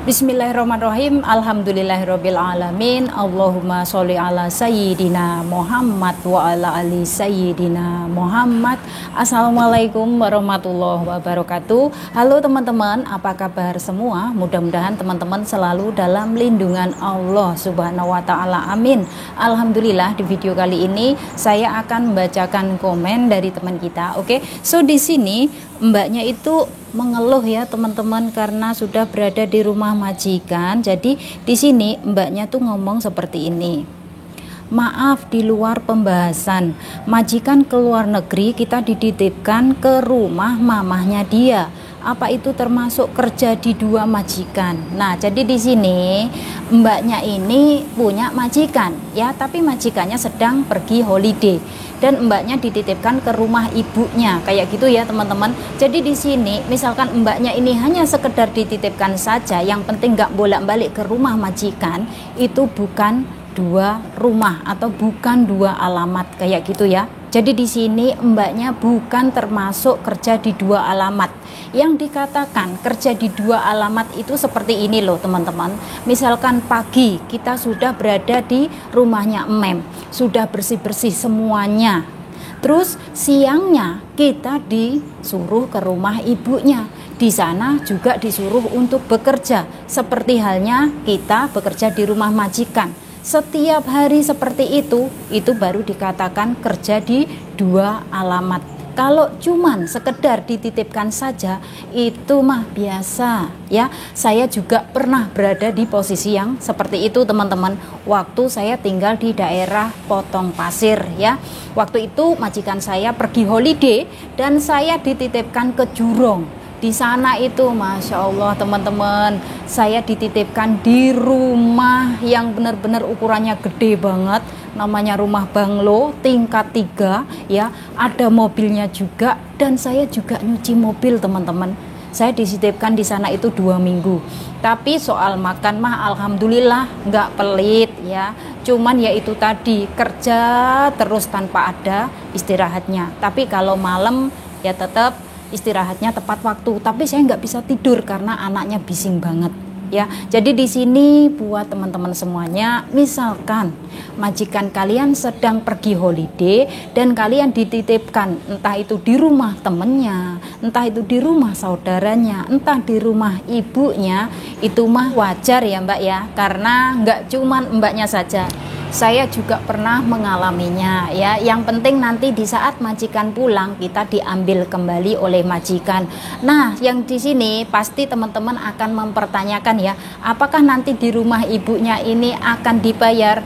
Bismillahirrahmanirrahim. Alhamdulillahirabbil alamin. Allahumma sholli ala sayyidina Muhammad wa ala ali sayyidina Muhammad. Assalamualaikum warahmatullahi wabarakatuh. Halo teman-teman, apa kabar semua? Mudah-mudahan teman-teman selalu dalam lindungan Allah Subhanahu wa taala. Amin. Alhamdulillah, di video kali ini saya akan membacakan komen dari teman kita. Oke. So di sini mbaknya itu mengeluh ya teman-teman karena sudah berada di rumah majikan. Jadi di sini mbaknya tuh ngomong seperti ini. Maaf, di luar pembahasan. Majikan ke luar negeri, kita dititipkan ke rumah mamahnya dia. Apa itu termasuk kerja di dua majikan? Nah, jadi di sini mbaknya ini punya majikan ya, tapi majikannya sedang pergi holiday dan mbaknya dititipkan ke rumah ibunya kayak gitu ya teman-teman. Jadi di sini misalkan mbaknya ini hanya sekedar dititipkan saja, yang penting nggak bolak-balik ke rumah majikan, itu bukan dua rumah atau bukan dua alamat kayak gitu ya. Jadi di sini mbaknya bukan termasuk kerja di dua alamat. Yang dikatakan kerja di dua alamat itu seperti ini loh teman-teman. Misalkan pagi kita sudah berada di rumahnya Emem, sudah bersih-bersih semuanya. Terus siangnya kita disuruh ke rumah ibunya. Di sana juga disuruh untuk bekerja. Seperti halnya kita bekerja di rumah majikan. Setiap hari seperti itu baru dikatakan kerja di dua alamat. Kalau cuman sekedar dititipkan saja, itu mah biasa ya. Saya juga pernah berada di posisi yang seperti itu teman-teman. Waktu saya tinggal di daerah Potong Pasir ya. Waktu itu majikan saya pergi holiday dan saya dititipkan ke Jurong. Di sana itu Masya Allah teman-teman, saya dititipkan di rumah yang benar-benar ukurannya gede banget, namanya rumah banglo tingkat 3 ya, ada mobilnya juga dan saya juga nyuci mobil teman-teman. Saya dititipkan di sana itu 2 minggu. Tapi soal makan mah alhamdulillah nggak pelit ya, cuman ya itu tadi, kerja terus tanpa ada istirahatnya. Tapi kalau malam ya tetap istirahatnya tepat waktu, tapi saya nggak bisa tidur karena anaknya bising banget ya. Jadi di sini buat teman-teman semuanya, misalkan majikan kalian sedang pergi holiday dan kalian dititipkan entah itu di rumah temennya, entah itu di rumah saudaranya, entah di rumah ibunya, itu mah wajar ya mbak ya, karena nggak cuman mbaknya saja, saya juga pernah mengalaminya ya. Yang penting nanti di saat majikan pulang kita diambil kembali oleh majikan. Nah, yang di sini pasti teman-teman akan mempertanyakan ya, apakah nanti di rumah ibunya ini akan dibayar?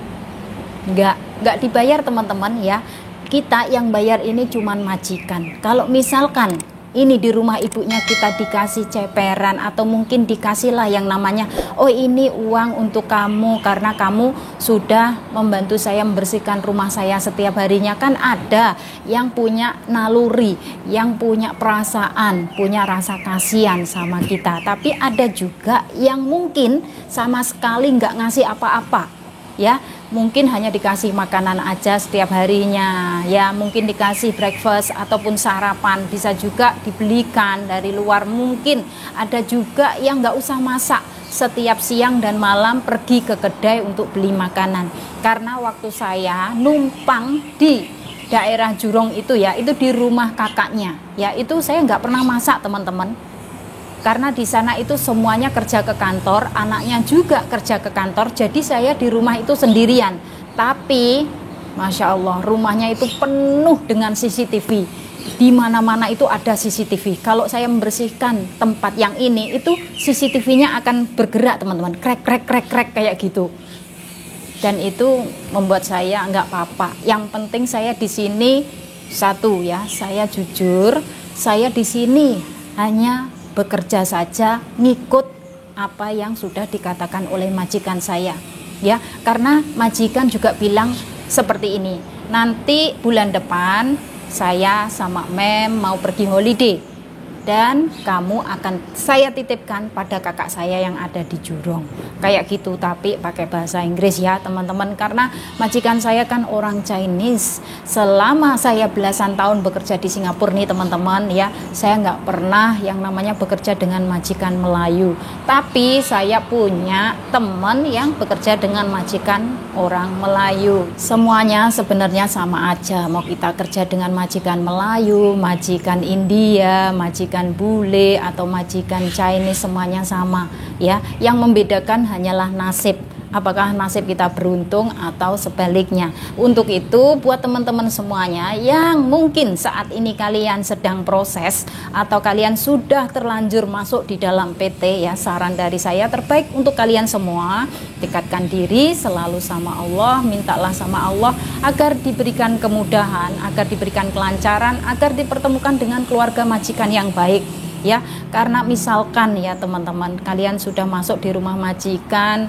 Enggak dibayar teman-teman ya. Kita yang bayar ini cuman majikan. Kalau misalkan ini di rumah ibunya kita dikasih ceperan atau mungkin dikasihlah yang namanya, oh ini uang untuk kamu karena kamu sudah membantu saya membersihkan rumah saya setiap harinya. Kan ada yang punya naluri, yang punya perasaan, punya rasa kasihan sama kita. Tapi ada juga yang mungkin sama sekali nggak ngasih apa-apa ya, mungkin hanya dikasih makanan aja setiap harinya ya, mungkin dikasih breakfast ataupun sarapan, bisa juga dibelikan dari luar. Mungkin ada juga yang nggak usah masak, setiap siang dan malam pergi ke kedai untuk beli makanan. Karena waktu saya numpang di daerah Jurong itu ya, itu di rumah kakaknya ya, itu saya nggak pernah masak teman-teman. Karena di sana itu semuanya kerja ke kantor, anaknya juga kerja ke kantor, jadi saya di rumah itu sendirian. Tapi Masya Allah, rumahnya itu penuh dengan CCTV. Di mana-mana itu ada CCTV. Kalau saya membersihkan tempat yang ini, itu CCTV-nya akan bergerak teman-teman, krek kayak gitu. Dan itu membuat saya nggak apa-apa. Yang penting saya di sini satu ya, saya jujur, saya di sini hanya bekerja saja, ngikut apa yang sudah dikatakan oleh majikan saya ya. Karena majikan juga bilang seperti ini, nanti bulan depan saya sama Mem mau pergi holiday dan kamu akan saya titipkan pada kakak saya yang ada di Jurong, kayak gitu. Tapi pakai bahasa Inggris ya teman-teman, karena majikan saya kan orang Chinese. Selama saya belasan tahun bekerja di Singapura nih teman-teman ya, saya nggak pernah yang namanya bekerja dengan majikan Melayu. Tapi saya punya teman yang bekerja dengan majikan orang Melayu. Semuanya sebenarnya sama aja, mau kita kerja dengan majikan Melayu, majikan India, majikan bule atau majikan Chinese, semuanya sama ya. Yang membedakan hanyalah nasib, apakah nasib kita beruntung atau sebaliknya. Untuk itu buat teman-teman semuanya yang mungkin saat ini kalian sedang proses atau kalian sudah terlanjur masuk di dalam PT ya, saran dari saya terbaik untuk kalian semua, dekatkan diri selalu sama Allah, mintalah sama Allah agar diberikan kemudahan, agar diberikan kelancaran, agar dipertemukan dengan keluarga majikan yang baik ya. Karena misalkan ya teman-teman, kalian sudah masuk di rumah majikan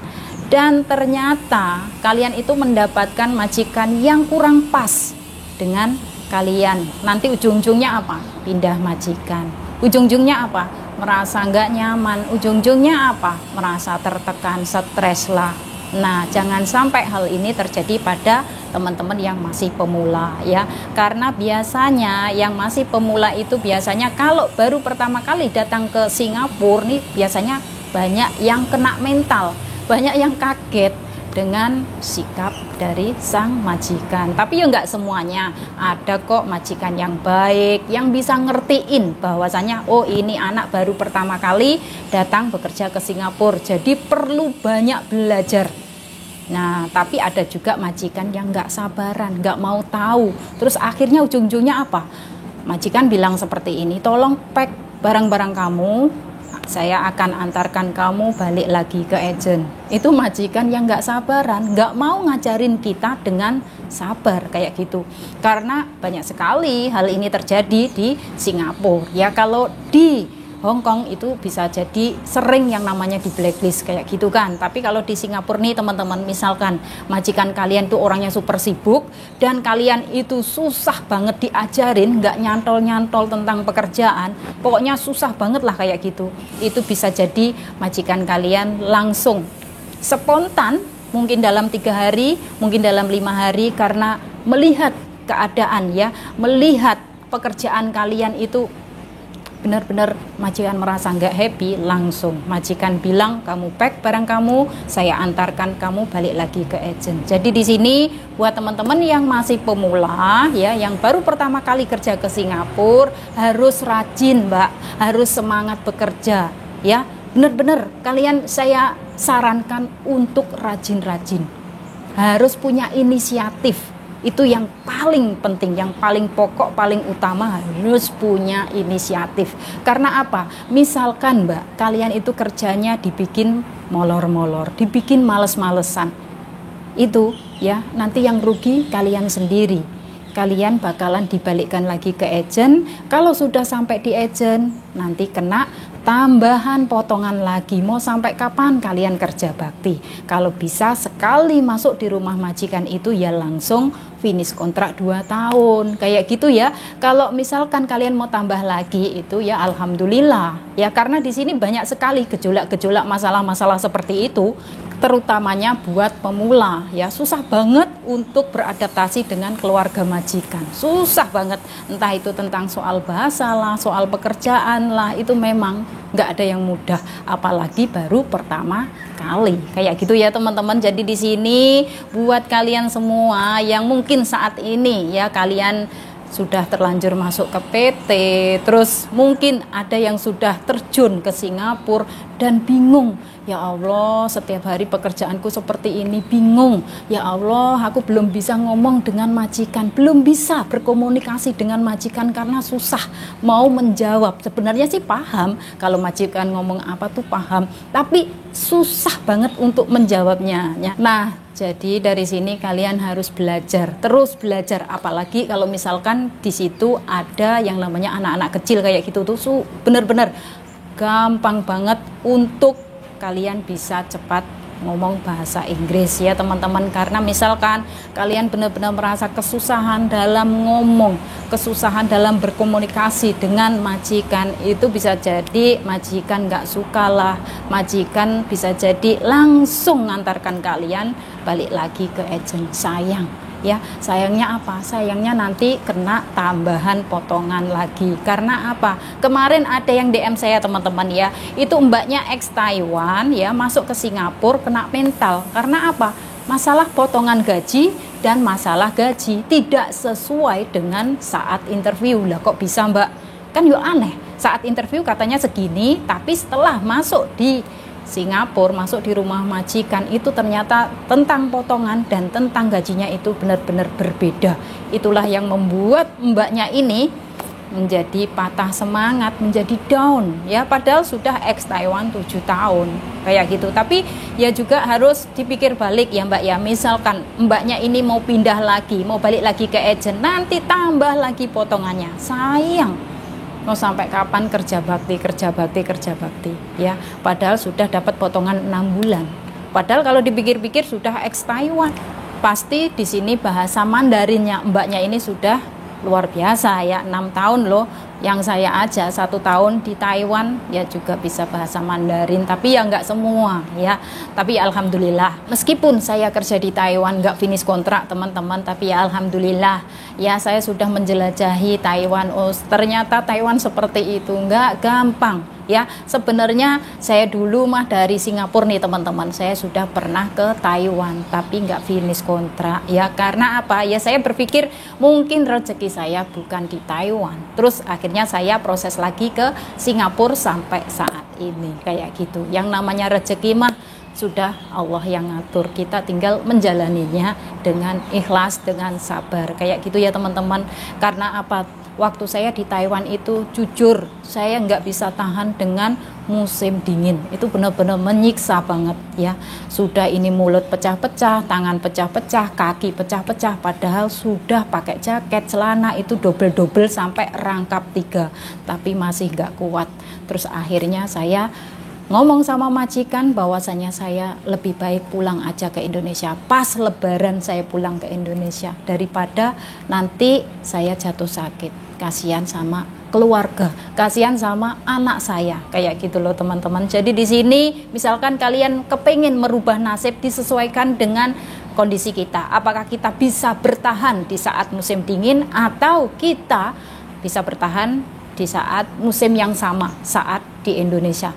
dan ternyata kalian itu mendapatkan majikan yang kurang pas dengan kalian, nanti ujung-ujungnya apa? Pindah majikan. Ujung-ujungnya apa? Merasa nggak nyaman. Ujung-ujungnya apa? Merasa tertekan, stres lah. Nah, jangan sampai hal ini terjadi pada teman-teman yang masih pemula ya. Karena biasanya yang masih pemula itu biasanya kalau baru pertama kali datang ke Singapura nih, biasanya banyak yang kena mental, banyak yang kaget dengan sikap dari sang majikan. Tapi ya nggak semuanya, ada kok majikan yang baik yang bisa ngertiin bahwasanya oh ini anak baru pertama kali datang bekerja ke Singapura, jadi perlu banyak belajar. Nah, tapi ada juga majikan yang nggak sabaran, nggak mau tahu. Terus akhirnya ujung-ujungnya apa? Majikan bilang seperti ini, tolong pack barang-barang kamu, saya akan antarkan kamu balik lagi ke agent. Itu majikan yang nggak sabaran, nggak mau ngajarin kita dengan sabar kayak gitu. Karena banyak sekali hal ini terjadi di Singapura ya. Kalau di Hong Kong itu bisa jadi sering yang namanya di blacklist kayak gitu kan. Tapi kalau di Singapura nih teman-teman, misalkan majikan kalian tuh orangnya super sibuk dan kalian itu susah banget diajarin, nggak nyantol-nyantol tentang pekerjaan, pokoknya susah banget lah kayak gitu, itu bisa jadi majikan kalian langsung spontan, mungkin dalam 3 hari, mungkin dalam 5 hari, karena melihat keadaan ya, melihat pekerjaan kalian itu benar-benar majikan merasa nggak happy, langsung majikan bilang kamu pack barang kamu, saya antarkan kamu balik lagi ke agent. Jadi di sini buat teman-teman yang masih pemula ya, yang baru pertama kali kerja ke Singapura, harus rajin Mbak, harus semangat bekerja ya. Benar-benar kalian saya sarankan untuk rajin-rajin, harus punya inisiatif. Itu yang paling penting, yang paling pokok, paling utama, harus punya inisiatif. Karena apa? Misalkan Mbak, kalian itu kerjanya dibikin molor-molor, dibikin males-malesan, itu ya nanti yang rugi kalian sendiri. Kalian bakalan dibalikkan lagi ke agent. Kalau sudah sampai di agent, nanti kena tambahan potongan lagi. Mau sampai kapan kalian kerja bakti? Kalau bisa sekali masuk di rumah majikan itu ya langsung finish kontrak 2 tahun kayak gitu ya. Kalau misalkan kalian mau tambah lagi itu ya alhamdulillah ya, karena di sini banyak sekali gejolak-gejolak masalah-masalah seperti itu, terutamanya buat pemula ya. Susah banget untuk beradaptasi dengan keluarga majikan, susah banget, entah itu tentang soal bahasa lah, soal pekerjaan lah, itu memang nggak ada yang mudah, apalagi baru pertama kali kayak gitu ya teman-teman. Jadi di sini buat kalian semua yang mungkin saat ini ya kalian sudah terlanjur masuk ke PT, terus mungkin ada yang sudah terjun ke Singapura dan bingung, ya Allah setiap hari pekerjaanku seperti ini, bingung, ya Allah aku belum bisa ngomong dengan majikan, belum bisa berkomunikasi dengan majikan karena susah mau menjawab. Sebenarnya sih paham kalau majikan ngomong apa tuh paham, tapi susah banget untuk menjawabnya ya. Nah, jadi dari sini kalian harus belajar, terus belajar, apalagi kalau misalkan di situ ada yang namanya anak-anak kecil kayak gitu tuh bener-bener gampang banget untuk kalian bisa cepat ngomong bahasa Inggris ya teman-teman. Karena misalkan kalian benar-benar merasa kesusahan dalam ngomong, kesusahan dalam berkomunikasi dengan majikan, itu bisa jadi majikan nggak suka lah, majikan bisa jadi langsung ngantarkan kalian balik lagi ke agent. Sayang ya, sayangnya apa? Sayangnya nanti kena tambahan potongan lagi. Karena apa? Kemarin ada yang DM saya teman-teman ya, itu mbaknya ex Taiwan ya, masuk ke Singapura kena mental. Karena apa? Masalah potongan gaji dan masalah gaji tidak sesuai dengan saat interview. Lah kok bisa mbak? Kan yuk aneh, saat interview katanya segini, tapi setelah masuk di Singapura, masuk di rumah majikan itu ternyata tentang potongan dan tentang gajinya itu benar-benar berbeda. Itulah yang membuat mbaknya ini menjadi patah semangat, menjadi down ya, padahal sudah ex Taiwan 7 tahun kayak gitu. Tapi ya juga harus dipikir balik ya mbak ya, misalkan mbaknya ini mau pindah lagi, mau balik lagi ke agent, nanti tambah lagi potongannya, sayang. Mau sampai kapan kerja bakti ya, padahal sudah dapat potongan 6 bulan. Padahal kalau dipikir-pikir sudah ex Taiwan, pasti di sini bahasa Mandarinnya mbaknya ini sudah luar biasa ya, 6 tahun loh. Yang saya aja 1 tahun di Taiwan ya juga bisa bahasa Mandarin, tapi ya nggak semua ya. Tapi alhamdulillah, meskipun saya kerja di Taiwan nggak finish kontrak teman-teman, tapi ya alhamdulillah ya saya sudah menjelajahi Taiwan. Oh ternyata Taiwan seperti itu, nggak gampang ya. Sebenarnya saya dulu mah dari Singapura nih teman-teman, saya sudah pernah ke Taiwan tapi nggak finish kontrak ya. Karena apa ya, saya berpikir mungkin rezeki saya bukan di Taiwan, terus akhirnya saya proses lagi ke Singapura sampai saat ini kayak gitu. Yang namanya rezeki mah sudah Allah yang ngatur, kita tinggal menjalaninya dengan ikhlas, dengan sabar kayak gitu ya teman-teman. Karena apa, waktu saya di Taiwan itu jujur saya nggak bisa tahan dengan musim dingin, itu benar-benar menyiksa banget ya. Sudah ini mulut pecah-pecah, tangan pecah-pecah, kaki pecah-pecah, padahal sudah pakai jaket, celana itu double-double sampai rangkap 3, tapi masih nggak kuat. Terus akhirnya saya ngomong sama majikan bahwasanya saya lebih baik pulang aja ke Indonesia. Pas lebaran saya pulang ke Indonesia daripada nanti saya jatuh sakit. Kasihan sama keluarga, kasihan sama anak saya kayak gitu loh teman-teman. Jadi di sini misalkan kalian kepingin merubah nasib, disesuaikan dengan kondisi kita. Apakah kita bisa bertahan di saat musim dingin atau kita bisa bertahan di saat musim yang sama, saat di Indonesia.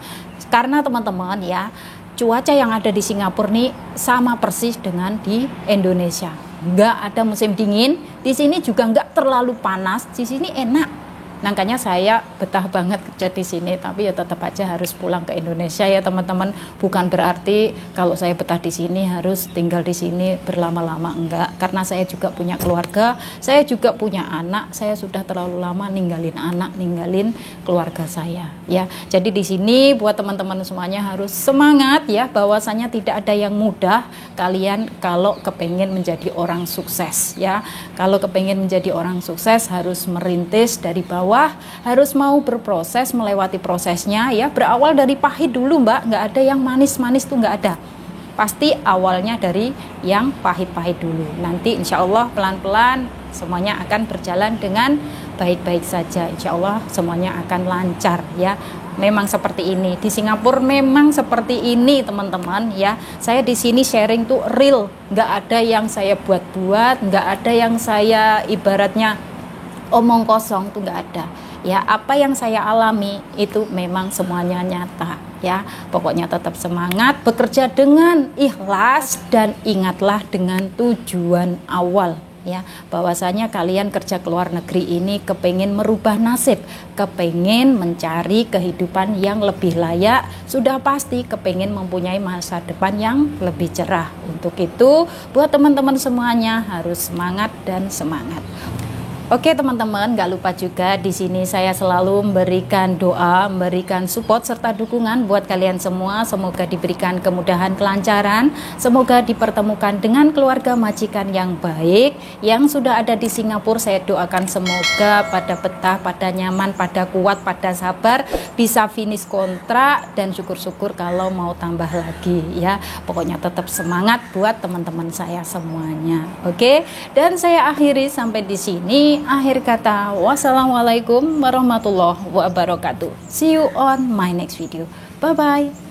Karena teman-teman ya, cuaca yang ada di Singapura nih sama persis dengan di Indonesia. Nggak ada musim dingin, di sini juga nggak terlalu panas, di sini enak. Makanya saya betah banget kerja di sini, tapi ya tetap aja harus pulang ke Indonesia ya teman-teman. Bukan berarti kalau saya betah di sini harus tinggal di sini berlama-lama, enggak. Karena saya juga punya keluarga, saya juga punya anak, saya sudah terlalu lama ninggalin anak, ninggalin keluarga saya ya. Jadi di sini buat teman-teman semuanya harus semangat ya, bahwasanya tidak ada yang mudah. Kalian kalau kepengen menjadi orang sukses ya, kalau kepengen menjadi orang sukses harus merintis dari bawah, harus mau berproses, melewati prosesnya ya. Berawal dari pahit dulu mbak, nggak ada yang manis-manis tuh, nggak ada. Pasti awalnya dari yang pahit-pahit dulu. Nanti insya Allah pelan-pelan semuanya akan berjalan dengan baik-baik saja. Insya Allah semuanya akan lancar ya. Memang seperti ini di Singapura, memang seperti ini teman-teman ya. Saya di sini sharing tuh real, nggak ada yang saya buat-buat, nggak ada yang saya ibaratnya omong kosong, tuh nggak ada ya. Apa yang saya alami itu memang semuanya nyata ya. Pokoknya tetap semangat, bekerja dengan ikhlas, dan ingatlah dengan tujuan awal ya, bahwasanya kalian kerja ke luar negeri ini kepengen merubah nasib, kepengen mencari kehidupan yang lebih layak, sudah pasti kepengen mempunyai masa depan yang lebih cerah. Untuk itu buat teman-teman semuanya harus semangat dan semangat. Oke teman-teman, nggak lupa juga di sini saya selalu memberikan doa, memberikan support serta dukungan buat kalian semua. Semoga diberikan kemudahan, kelancaran, semoga dipertemukan dengan keluarga majikan yang baik. Yang sudah ada di Singapura, saya doakan semoga pada betah, pada nyaman, pada kuat, pada sabar, bisa finish kontrak, dan syukur-syukur kalau mau tambah lagi ya. Pokoknya tetap semangat buat teman-teman saya semuanya. Oke, dan saya akhiri sampai di sini. Akhir kata, wassalamualaikum warahmatullahi wabarakatuh. See you on my next video. Bye bye.